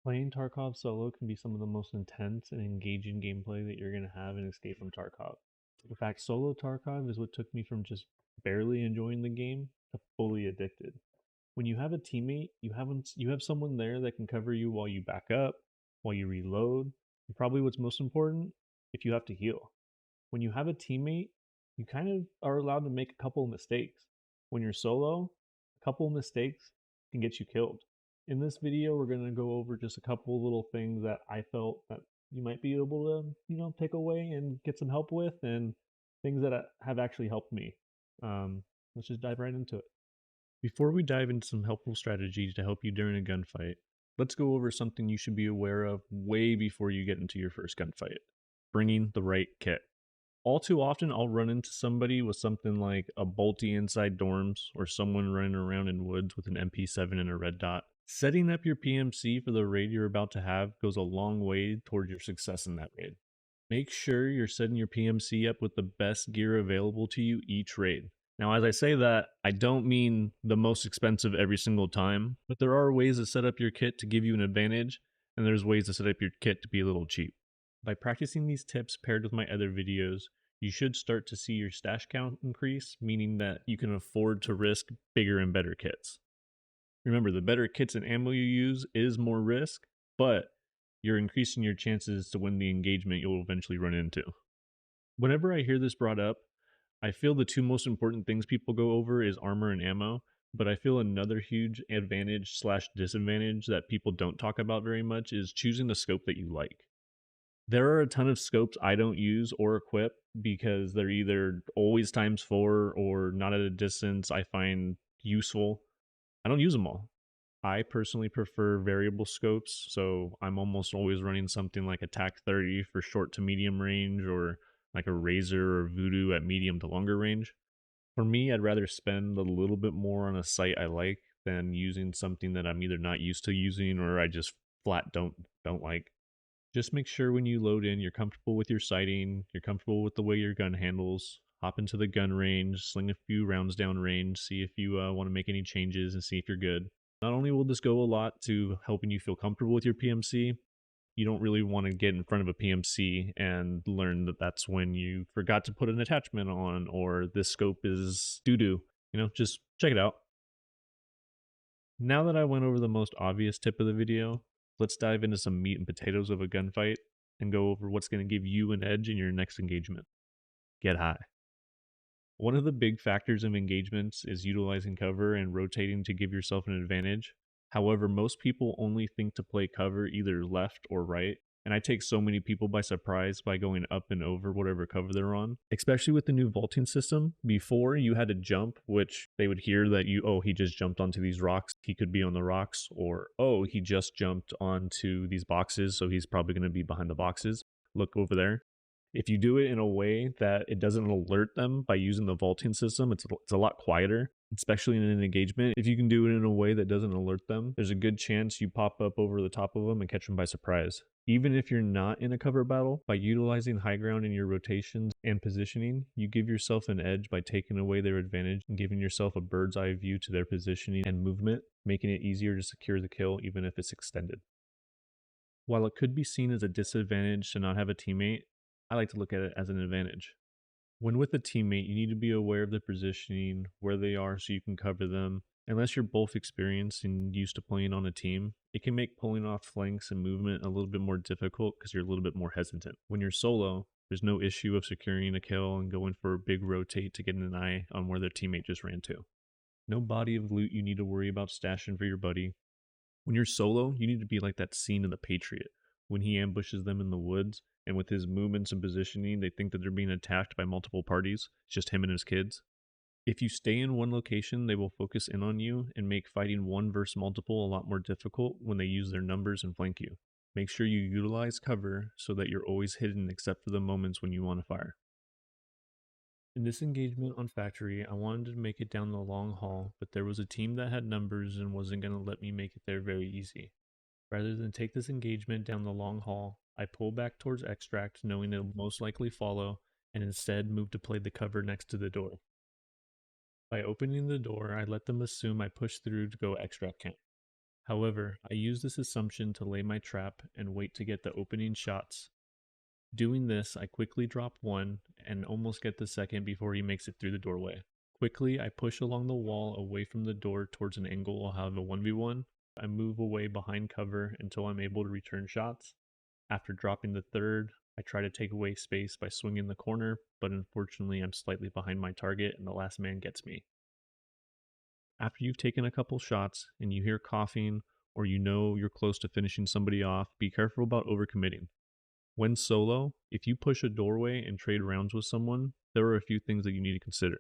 Playing Tarkov solo can be some of the most intense and engaging gameplay that you're going to have in Escape from Tarkov. In fact, solo Tarkov is what took me from just barely enjoying the game to fully addicted. When you have a teammate, you have someone there that can cover you while you back up, while you reload, and probably what's most important, if you have to heal. When you have a teammate, you kind of are allowed to make a couple of mistakes. When you're solo, a couple of mistakes can get you killed. In this video, we're going to go over just a couple of little things that I felt that you might be able to, take away and get some help with, and things that have actually helped me. Let's just dive right into it. Before we dive into some helpful strategies to help you during a gunfight, let's go over something you should be aware of way before you get into your first gunfight: bringing the right kit. All too often, I'll run into somebody with something like a bolty inside dorms or someone running around in woods with an MP7 and a red dot. Setting up your PMC for the raid you're about to have goes a long way toward your success in that raid. Make sure you're setting your PMC up with the best gear available to you each raid. Now, as I say that, I don't mean the most expensive every single time, but there are ways to set up your kit to give you an advantage, and there's ways to set up your kit to be a little cheap. By practicing these tips paired with my other videos, you should start to see your stash count increase, meaning that you can afford to risk bigger and better kits. Remember, the better kits and ammo you use is more risk, but you're increasing your chances to win the engagement you'll eventually run into. Whenever I hear this brought up, I feel the two most important things people go over is armor and ammo, but I feel another huge advantage slash disadvantage that people don't talk about very much is choosing the scope that you like. There are a ton of scopes I don't use or equip because they're either always times 4 or not at a distance I find useful. I don't use them all. I personally prefer variable scopes, so I'm almost always running something like a TAC 30 for short to medium range, or like a Razor or Voodoo at medium to longer range. For me, I'd rather spend a little bit more on a sight I like than using something that I'm either not used to using or I just flat don't like. Just make sure when you load in, you're comfortable with your sighting, you're comfortable with the way your gun handles. Hop into the gun range, sling a few rounds down range, see if you want to make any changes and see if you're good. Not only will this go a lot to helping you feel comfortable with your PMC, you don't really want to get in front of a PMC and learn that that's when you forgot to put an attachment on or this scope is doo doo. Just check it out. Now that I went over the most obvious tip of the video, let's dive into some meat and potatoes of a gunfight and go over what's going to give you an edge in your next engagement. Get high. One of the big factors of engagements is utilizing cover and rotating to give yourself an advantage. However, most people only think to play cover either left or right, and I take so many people by surprise by going up and over whatever cover they're on, especially with the new vaulting system. Before, you had to jump, which they would hear that he just jumped onto these rocks, he could be on the rocks, or oh, he just jumped onto these boxes, so he's probably going to be behind the boxes. Look over there. If you do it in a way that it doesn't alert them by using the vaulting system, it's a lot quieter, especially in an engagement. If you can do it in a way that doesn't alert them, there's a good chance you pop up over the top of them and catch them by surprise. Even if you're not in a cover battle, by utilizing high ground in your rotations and positioning, you give yourself an edge by taking away their advantage and giving yourself a bird's eye view to their positioning and movement, making it easier to secure the kill even if it's extended. While it could be seen as a disadvantage to not have a teammate, I like to look at it as an advantage. When with a teammate, you need to be aware of their positioning, where they are so you can cover them. Unless you're both experienced and used to playing on a team, it can make pulling off flanks and movement a little bit more difficult because you're a little bit more hesitant. When you're solo, there's no issue of securing a kill and going for a big rotate to get an eye on where their teammate just ran to. No body of loot you need to worry about stashing for your buddy. When you're solo, you need to be like that scene in The Patriot when he ambushes them in the woods, and with his movements and positioning, they think that they're being attacked by multiple parties. It's just him and his kids. If you stay in one location, they will focus in on you and make fighting one versus multiple a lot more difficult when they use their numbers and flank you. Make sure you utilize cover so that you're always hidden except for the moments when you want to fire. In this engagement on Factory, I wanted to make it down the long haul, but there was a team that had numbers and wasn't going to let me make it there very easy. Rather than take this engagement down the long haul, I pull back towards extract knowing it'll most likely follow, and instead move to play the cover next to the door. By opening the door, I let them assume I push through to go extract camp. However, I use this assumption to lay my trap and wait to get the opening shots. Doing this, I quickly drop one and almost get the second before he makes it through the doorway. Quickly, I push along the wall away from the door towards an angle I'll have a 1v1. I move away behind cover until I'm able to return shots. After dropping the third, I try to take away space by swinging the corner, but unfortunately I'm slightly behind my target and the last man gets me. After you've taken a couple shots and you hear coughing or you know you're close to finishing somebody off, be careful about overcommitting. When solo, if you push a doorway and trade rounds with someone, there are a few things that you need to consider.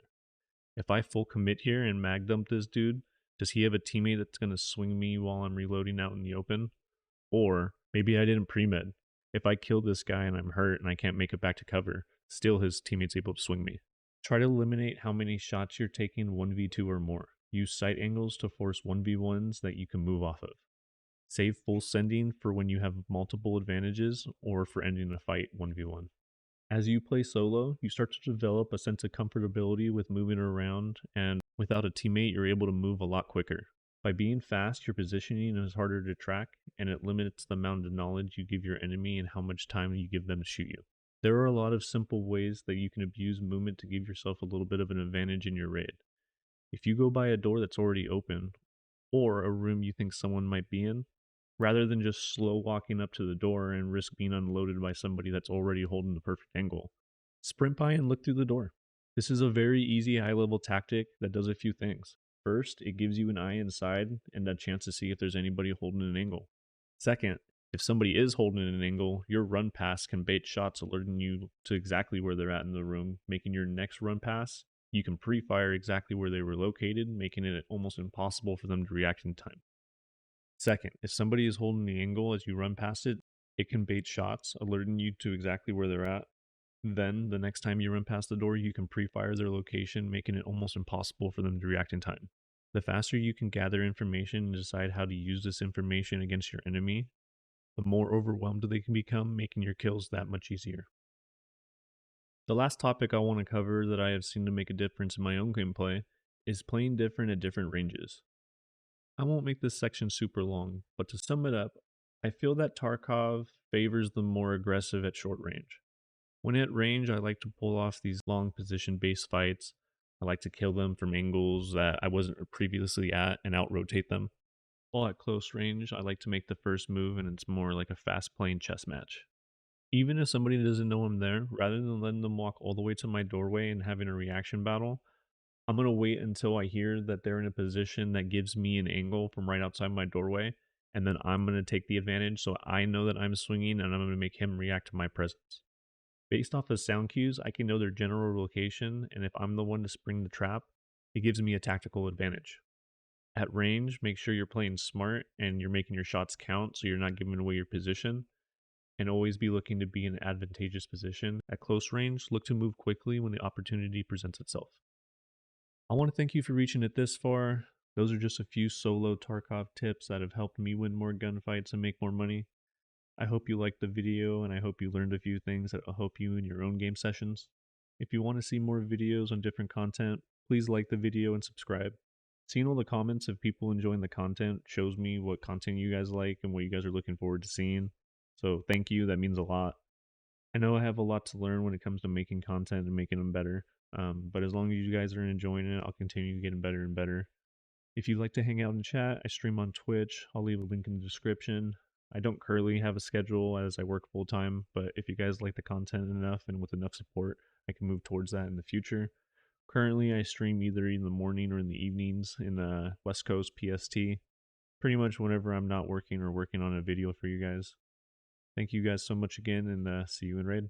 If I full commit here and mag dump this dude, does he have a teammate that's going to swing me while I'm reloading out in the open? Or maybe I didn't pre-med. If I kill this guy and I'm hurt and I can't make it back to cover, still his teammate's able to swing me. Try to eliminate how many shots you're taking 1v2 or more. Use sight angles to force 1v1s that you can move off of. Save full sending for when you have multiple advantages or for ending a fight 1v1. As you play solo, you start to develop a sense of comfortability with moving around, and without a teammate, you're able to move a lot quicker. By being fast, your positioning is harder to track, and it limits the amount of knowledge you give your enemy and how much time you give them to shoot you. There are a lot of simple ways that you can abuse movement to give yourself a little bit of an advantage in your raid. If you go by a door that's already open, or a room you think someone might be in, rather than just slow walking up to the door and risk being unloaded by somebody that's already holding the perfect angle, sprint by and look through the door. This is a very easy high level tactic that does a few things. First, it gives you an eye inside and a chance to see if there's anybody holding an angle. Second, if somebody is holding an angle, your run pass can bait shots alerting you to exactly where they're at in the room, making your next run pass you can pre-fire exactly where they were located, making it almost impossible for them to react in time. Second, if somebody is holding the angle as you run past it, it can bait shots, alerting you to exactly where they're at. Then, the next time you run past the door, you can pre-fire their location, making it almost impossible for them to react in time. The faster you can gather information and decide how to use this information against your enemy, the more overwhelmed they can become, making your kills that much easier. The last topic I want to cover that I have seen to make a difference in my own gameplay is playing different at different ranges. I won't make this section super long, but to sum it up, I feel that Tarkov favors the more aggressive at short range. When at range, I like to pull off these long position based fights. I like to kill them from angles that I wasn't previously at and out rotate them. While at close range, I like to make the first move and it's more like a fast playing chess match. Even if somebody doesn't know I'm there, rather than letting them walk all the way to my doorway and having a reaction battle, I'm going to wait until I hear that they're in a position that gives me an angle from right outside my doorway, and then I'm going to take the advantage so I know that I'm swinging and I'm going to make him react to my presence. Based off of sound cues, I can know their general location, and if I'm the one to spring the trap, it gives me a tactical advantage. At range, make sure you're playing smart and you're making your shots count so you're not giving away your position, and always be looking to be in an advantageous position. At close range, look to move quickly when the opportunity presents itself. I want to thank you for reaching it this far. Those are just a few solo Tarkov tips that have helped me win more gunfights and make more money. I hope you liked the video and I hope you learned a few things that will help you in your own game sessions. If you want to see more videos on different content, please like the video and subscribe. Seeing all the comments of people enjoying the content shows me what content you guys like and what you guys are looking forward to seeing. So thank you, that means a lot. I know I have a lot to learn when it comes to making content and making them better, but as long as you guys are enjoying it, I'll continue getting better and better. If you'd like to hang out and chat, I stream on Twitch. I'll leave a link in the description. I don't currently have a schedule as I work full time, but if you guys like the content enough and with enough support, I can move towards that in the future. Currently, I stream either in the morning or in the evenings in the West Coast PST, pretty much whenever I'm not working or working on a video for you guys. Thank you guys so much again, and see you in Raid.